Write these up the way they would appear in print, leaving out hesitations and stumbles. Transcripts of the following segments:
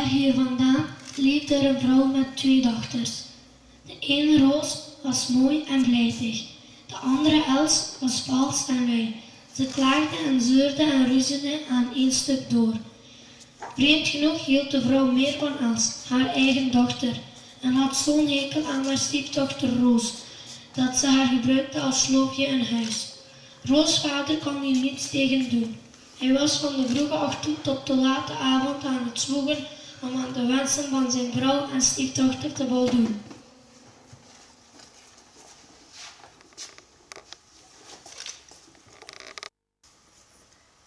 hier vandaan leefde er een vrouw met 2 dochters. De ene Roos was mooi en vlijtig. De andere Els was vals en lui. Ze klaagde en zeurde en ruziede aan 1 stuk door. Vreemd genoeg hield de vrouw meer van Els, haar eigen dochter, en had zo'n hekel aan haar stiefdochter Roos, dat ze haar gebruikte als sloofje in huis. Roos' vader kon hier niets tegen doen. Hij was van de vroege ochtend tot de late avond aan het zwoegen om aan de wensen van zijn vrouw en stiefdochter te voldoen.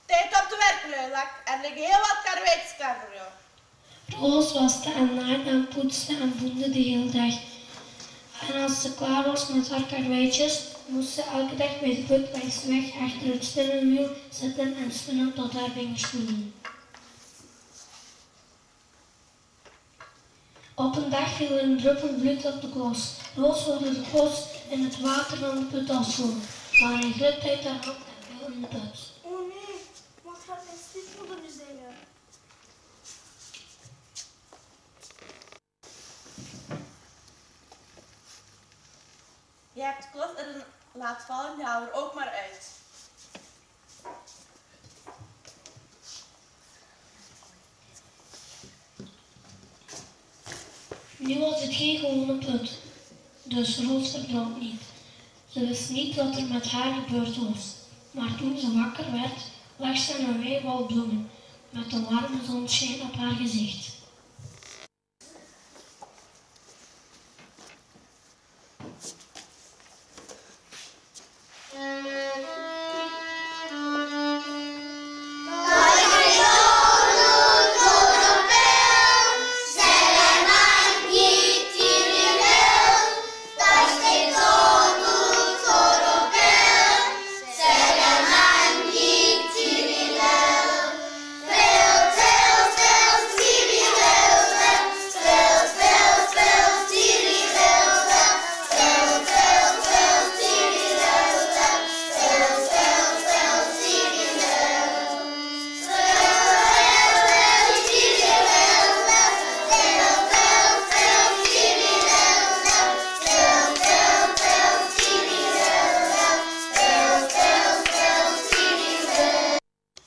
Tijd op de werklui, er liggen heel wat karweitjes voor jou. Roos waste en naaide en poetste en boende de hele dag. En als ze klaar was met haar karweitjes, moest ze elke dag bij de put langs de weg achter het spinnenwiel zitten en spinnen tot haar vingers voelden. Op een dag viel er een druppel bloed op de klos. Roos wilde de klos in het water van de put afspoelen, maar hij glipte uit haar hand en viel in de put. Oh nee, wat gaat mijn stiefmoeder nu zeggen? Je hebt de klos erin laten vallen, die haal er ook maar uit. Nu was het geen gewone put, dus Roos verdronk niet. Ze wist niet wat er met haar gebeurd was, maar toen ze wakker werd, lag ze in een weilwal bloemen, met een warme zonschijn op haar gezicht.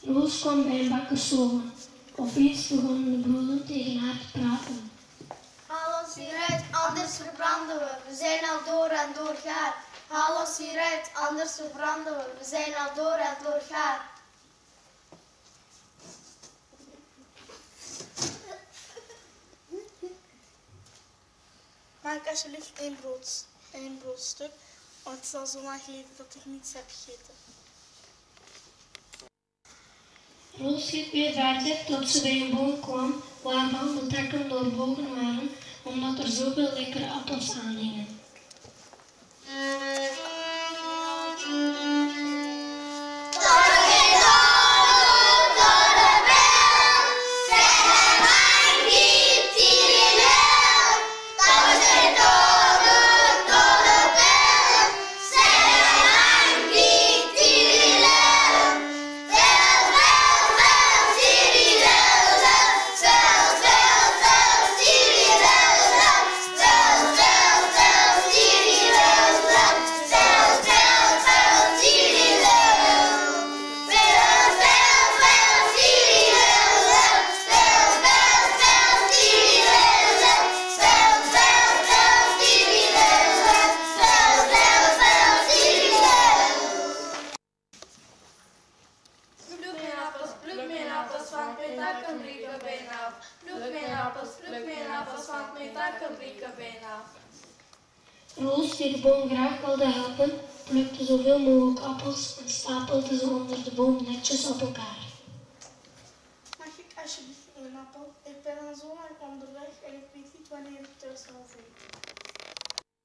Roos kwam bij een bakkerszoon. Opeens begonnen de broeden tegen haar te praten. Haal ons hieruit, anders verbranden we. We zijn al door en door gaar. Haal ons hieruit, anders verbranden we. We zijn al door en door gaar. Maak alsjeblieft één broodstuk, want ik zal zo lang geven dat ik niets heb gegeten. Roos liep weer verder tot ze bij een boom kwam waarvan de takken doorbogen waren omdat er zoveel lekkere appels aan hingen. Roos, die de boom graag wilde helpen, plukte zoveel mogelijk appels en stapelde ze onder de boom netjes op elkaar. Mag ik alsjeblieft één appel? Ik ben al zo lang onderweg en ik weet niet wanneer ik thuis zal zijn.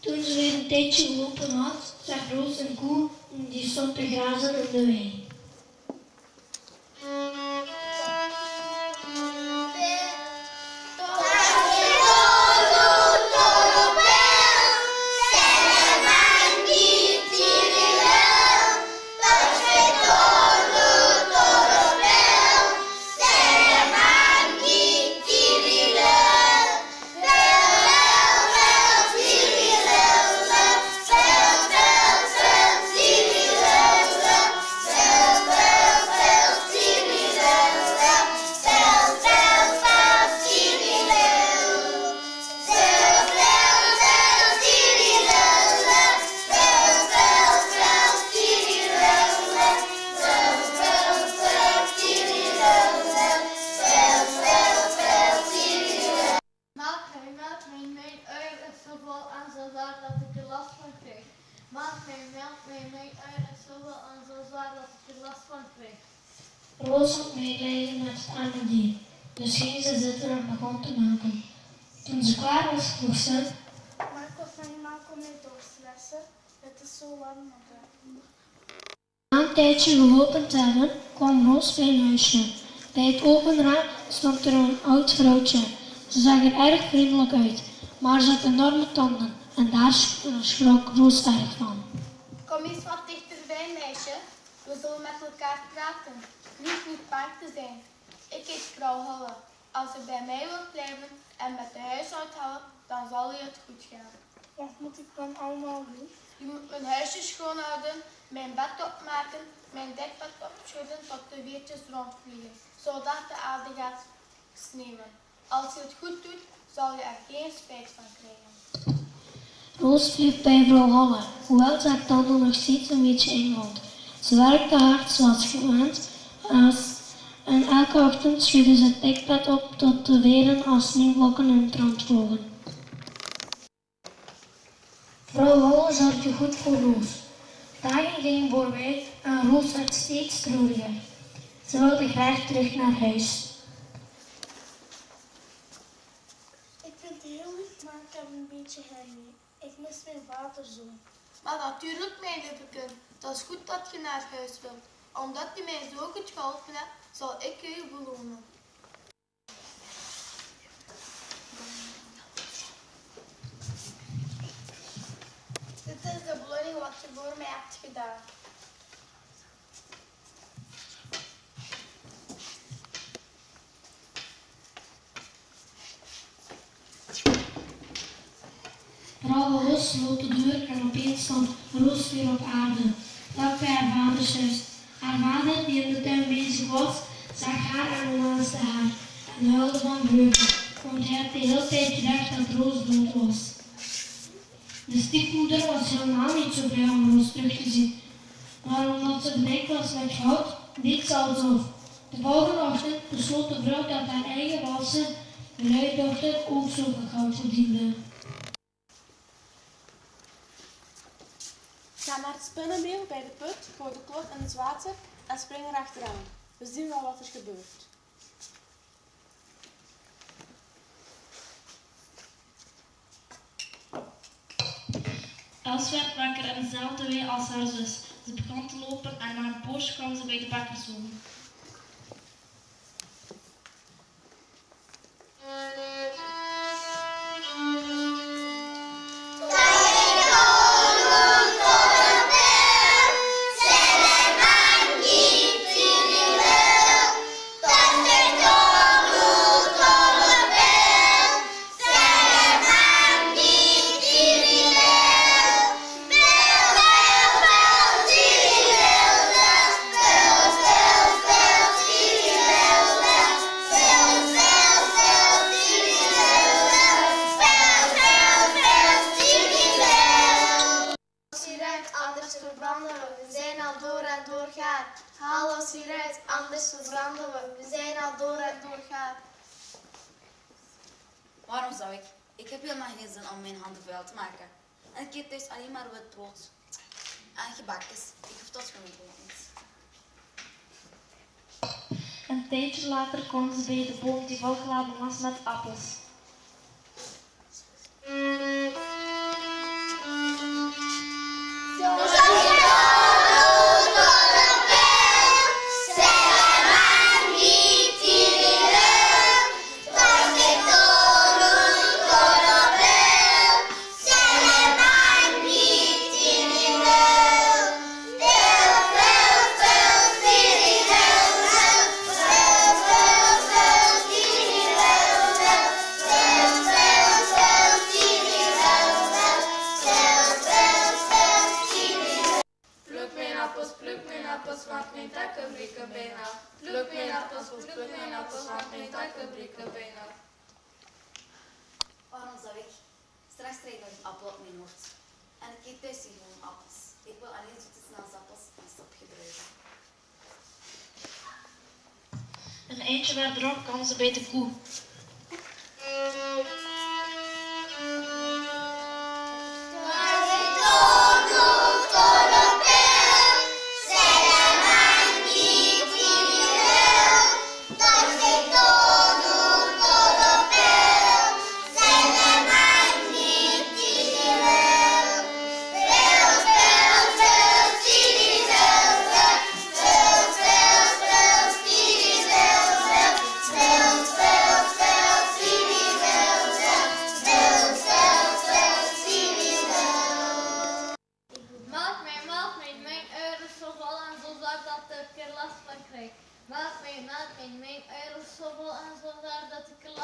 Toen ze weer een tijdje gelopen had, zag Roos een koe die stond te grazen in de wei. Tiri Roos had medelijden met het arme dier, dus ging ze zitten en begon te melken. Toen ze klaar was, vroeg ze: Maar ik was van je melk om mee doorstressen. Het is zo warm buiten. Na een tijdje gelopen te hebben, kwam Roos bij een huisje. Bij het open raam stond er een oud vrouwtje. Ze zag er erg vriendelijk uit, maar ze had enorme tanden en daar schrok Roos erg van. Kom eens wat dichterbij, meisje. We zullen met elkaar praten. Je hoeft niet bang te zijn. Ik heet vrouw Holle. Als je bij mij wilt blijven en met de huishoudhouden, dan zal je het goed gaan. Wat moet ik dan allemaal doen? Je moet mijn huisje schoonhouden, mijn bed opmaken, mijn dekbed opschudden tot de weertjes rondvliegen, zodat de aarde gaat sneeuwen. Als je het goed doet, zal je er geen spijt van krijgen. Roos bleef bij vrouw Holle, hoewel ze haar tanden nog steeds een beetje eng vond. Ze werkte hard zoals gewend en elke ochtend schudde ze het dekbed op tot de weren als sneeuwvlokken in het rond vlogen. Vrouw Holle zorgde goed voor Roos. Dagen gingen voorbij en Roos werd steeds treuriger. Ze wilde graag terug naar huis. Ik vind het heel lief, maar ik heb een beetje herrie. Ik mis mijn vader zo. Maar natuurlijk, mijn lieve kind, dat is goed dat je naar huis wilt. Omdat je mij zo goed geholpen hebt, zal ik je belonen. Dit is de beloning wat je voor mij hebt gedaan. Vrouw Holle sloot de deur en opeens stond Roos weer op aarde, vlak bij haar vaders huis. Haar vader, die in de tuin bezig was, zag haar en omhelsde haar en huilde van vreugde, want hij had de hele tijd gedacht dat Roos dood was. De stiefmoeder was helemaal niet zo blij om Roos terug te zien, maar omdat ze bedekt was met goud, deed ze alsof. De volgende ochtend besloot de vrouw dat haar eigen valse bruiddochter ook zoveel goud verdiende. Ga naar het spinnenmeel bij de put, gooi de klok in het water en spring er achteraan. We zien wel wat er gebeurt. Els werd wakker in dezelfde wei als haar zus. Ze begon te lopen en na een poosje kwam ze bij de bakkerszoon. Haal ons hieruit, anders verbranden we. We zijn al door en door gaan. Waarom zou ik? Ik heb helemaal geen zin om mijn handen vuil te maken. En ik eet thuis alleen maar wit brood. En gebakjes. Ik hoef dat gewoon niet. Een tijdje later kwam ze bij de boom die volgeladen was met appels. Want mijn takken breken bijna. Pluk mijn appels, pluk mijn appels, want mijn takken breken bijna. Waarom zou ik? Straks krijg ik nog een appel op mijn hoofd. En ik eet thuis gewoon appels. Ik wil alleen zoete snaasappels en stopgedruiven. Een eindje verderop kwam ze bij de koe.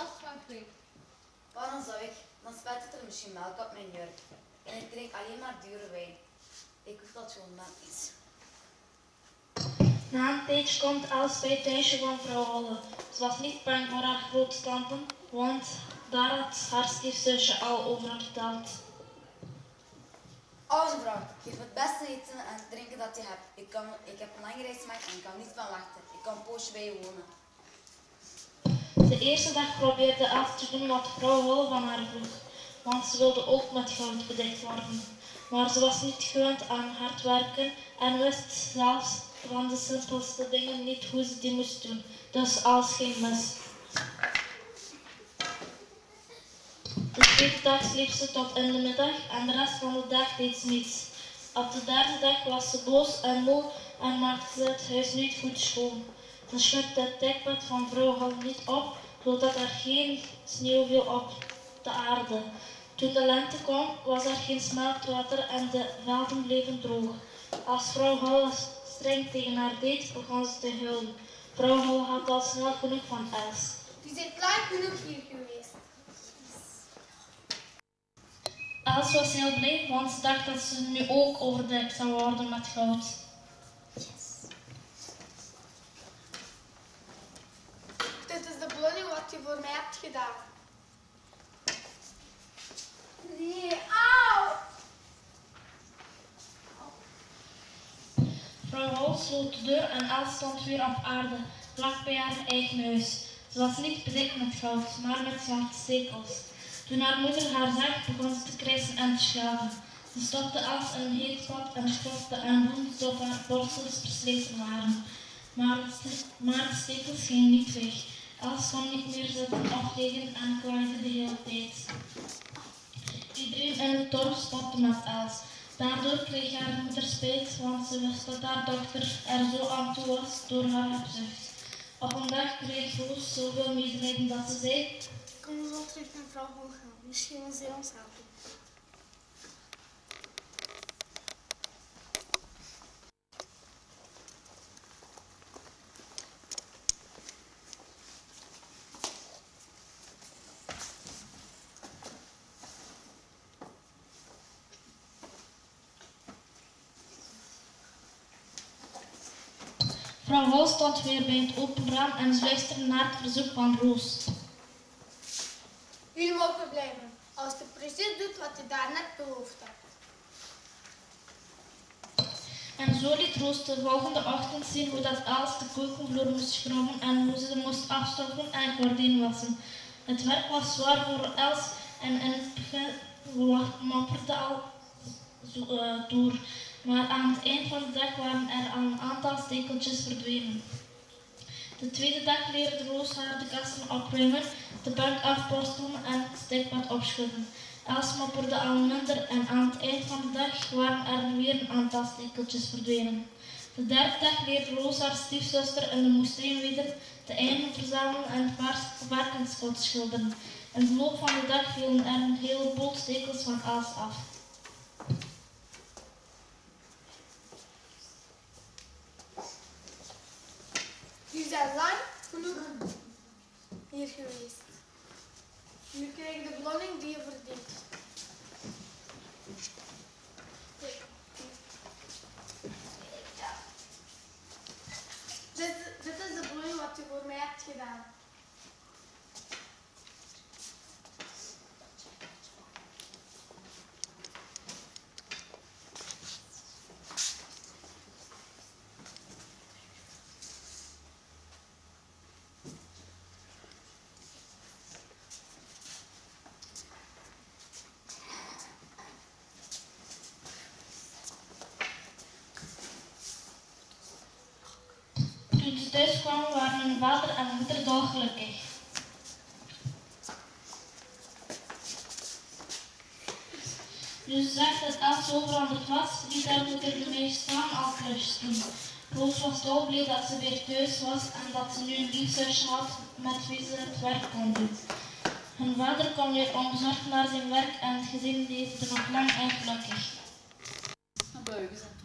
last van kreeg. Waarom zou ik? Dan spuit er misschien melk op mijn jurk. En ik drink alleen maar dure wijn. Ik hoef dat gewoon net niet. Na een tijdje komt Els bij het huisje van vrouw Holle. Ze was niet bang voor haar grootstante, want daar had haar stiefzusje al over haar verteld. Oude vrouw, geef me het beste eten en drinken dat je hebt. Ik heb een lange reis gemaakt en ik kan niet van wachten. Ik kan een poosje bij je wonen. De eerste dag probeerde Els te doen wat vrouw Holle van haar vroeg, want ze wilde ook met goud bedekt worden. Maar ze was niet gewend aan hard werken en wist zelfs van de simpelste dingen niet hoe ze die moest doen. Dus alles ging mis. De tweede dag sliep ze tot in de middag en de rest van de dag deed ze niets. Op de derde dag was ze boos en moe en maakte ze het huis niet goed schoon. Ze schudde het dekbed van vrouw Holle niet op, zodat er geen sneeuw viel op de aarde. Toen de lente kwam, was er geen smeltwater en de velden bleven droog. Als vrouw Holle streng tegen haar deed, begon ze te huilen. Vrouw Holle had al snel genoeg van Els. Die zijn klaar genoeg hier geweest. Els was heel blij, want ze dacht dat ze nu ook overdekt zou worden met goud. Dit is de beloning wat je voor mij hebt gedaan. Nee, auw! Vrouw Holle sloot de deur en Els stond weer op aarde, vlak bij haar eigen huis. Ze was niet bedekt met goud, maar met zwarte stekels. Toen haar moeder haar zag, begon ze te krijsen en te schelden. Ze stopte Els in een heet bad en schopte en woedde tot haar borstels versleten waren. Maar de stekels gingen niet weg. Els kon niet meer zitten of liggen en klaagde de hele tijd. Iedereen in het dorp spotte met Els. Daardoor kreeg haar moeder spijt, want ze wist dat haar dochter er zo aan toe was door haar hebzucht. Op een dag kreeg Roos zoveel medelijden dat ze zei: Kom zo terug naar vrouw Holle gaan. Misschien wil zij ons helpen. Vrouw Holle stond weer bij het open raam en ze luisterde naar het verzoek van Roos. Jullie mogen blijven, als je precies doet wat je daarnet beloofd hebt. En zo liet Roos de volgende ochtend zien hoe dat Els de keukenvloer moest schrobben en hoe ze moest afstoffen en gordijnen wassen. Het werk was zwaar voor Els en in het begin mopperde al door. Maar aan het eind van de dag waren er al een aantal stekeltjes verdwenen. De tweede dag leerde Roos haar de kasten opruimen, de bank afborstelen en het stekbed opschudden. Els mopperde al minder en aan het eind van de dag waren er weer een aantal stekeltjes verdwenen. De derde dag leerde Roos haar stiefzuster in de moestuin weer de eieren verzamelen en varkenskot schilderen. In de loop van de dag vielen er een heleboel stekels van Els af. Jullie zijn lang genoeg hier geweest. Nu krijg je de beloning die je verdient. Dit is de beloning wat je voor mij hebt gedaan. Toen ze thuis kwamen waren hun vader en moeder dolgelukkig. Nu ze zag dat Els zo veranderd was, liet haar moeder de meisjes staan als klusjes doen. Roos was dolblij dat ze weer thuis was en dat ze nu een lief zusje had met wie ze het werk kon doen. Hun vader kwam weer onbezorgd naar zijn werk en het gezin leefde nog lang en gelukkig. Buigen ze.